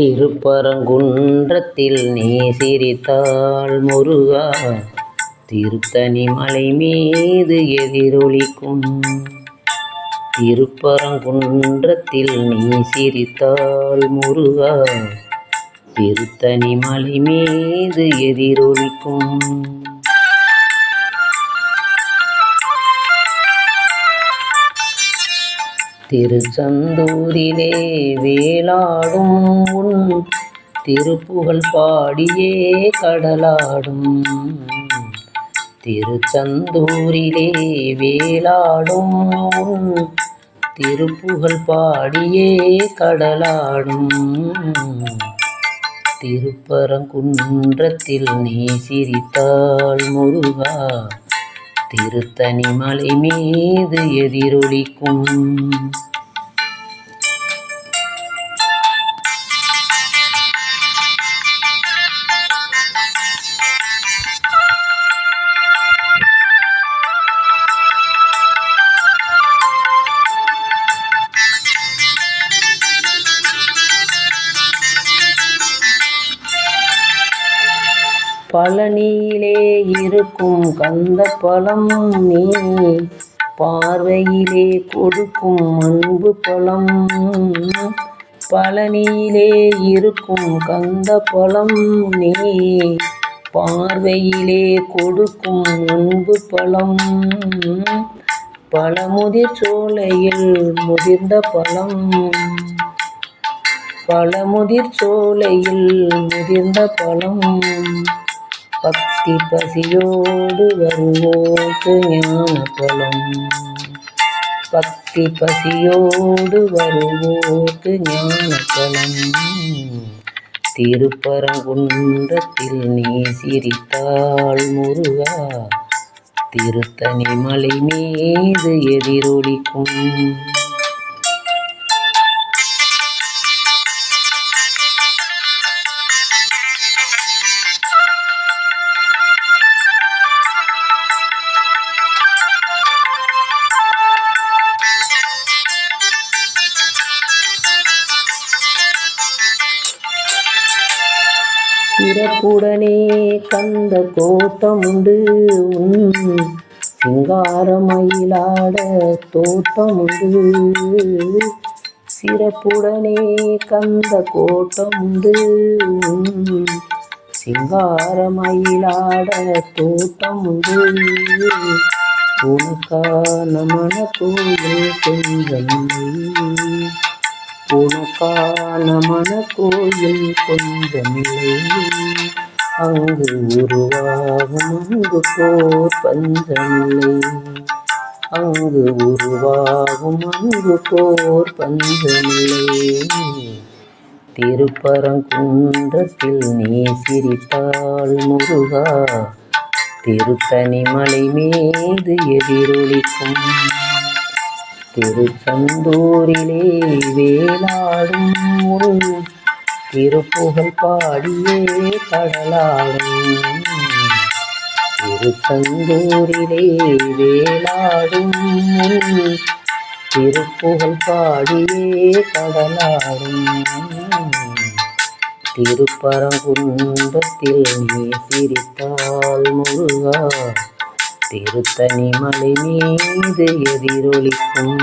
திருப்பரங்குன்றத்தில் நீ சிரித்தால் முருகா, திருத்தணி மலை மீது எதிரொலிக்கும். திருப்பரங்குன்றத்தில் நீ சிரித்தால் முருகா, திருத்தணி மலை மீது எதிரொலிக்கும். திருச்செந்தூரிலே வேலாடும் உன் திருப்புகழ் பாடியே கடலாடும். திருச்செந்தூரிலே வேலாடும் உன் திருப்புகழ் பாடியே கடலாடும். திருப்பரங்குன்றத்தில் நீ சிரித்தால் முருகா, திருத்தணி மலை மீது எதிரொலிக்கும். பழனியிலே இருக்கும் கந்த பழம் நீ பார்வையிலே கொடுக்கும் அன்பு பழம். பழனியிலே இருக்கும் கந்த பழம் நீ பார்வையிலே கொடுக்கும் அன்பு பழம். பழமுதிர் சோலையில் முதிர்ந்த பழம். பழமுதிர் சோலையில் முதிர்ந்த பழம். பக்தி பசியோடு வருவோர்க்கு ஞான பழம். பக்தி பசியோடு வருவோர்க்கு ஞான பழம். திருப்பரங்குன்றத்தில் நீ சிரித்தால் முருகா, திருத்தணி மலை மீது எதிரொலிக்கும். சிறப்புடனே கந்த கோட்டமுண்டு உன் சிங்காரமயிலாட தோட்டமுண்டு. சிறப்புடனே கந்த கோட்டமுண்டு உன் சிங்காரமயிலாட தோட்டமுண்டு. உனக்கான மனக்கோயில் கொஞ்சமில்லை. உனக்கான மனக்கோயில் கொஞ்சமில்லை. அங்கு உருவாகும் அங்கு போர் பஞ்சமில்லை. அங்கு உருவாகும் அங்கு போர் பஞ்சமில்லை. திருப்பரங்குன்றத்தில் நீ சிரித்தால் முருகா, திருத்தணி மலை மீது எதிரொலிக்கும். திருச்செந்தூரிலே வேலாடும் உன் திருப்புகழ் பாடியே கடலாடும். திருச்செந்தூரிலே வேலாடும் உன் திருப்புகழ் பாடியே கடலாடும். திருப்பரங்குன்றத்தில் நீ சிரித்தால் முருகா, திருத்தணி மலை மீது எதிரொலிக்கும்.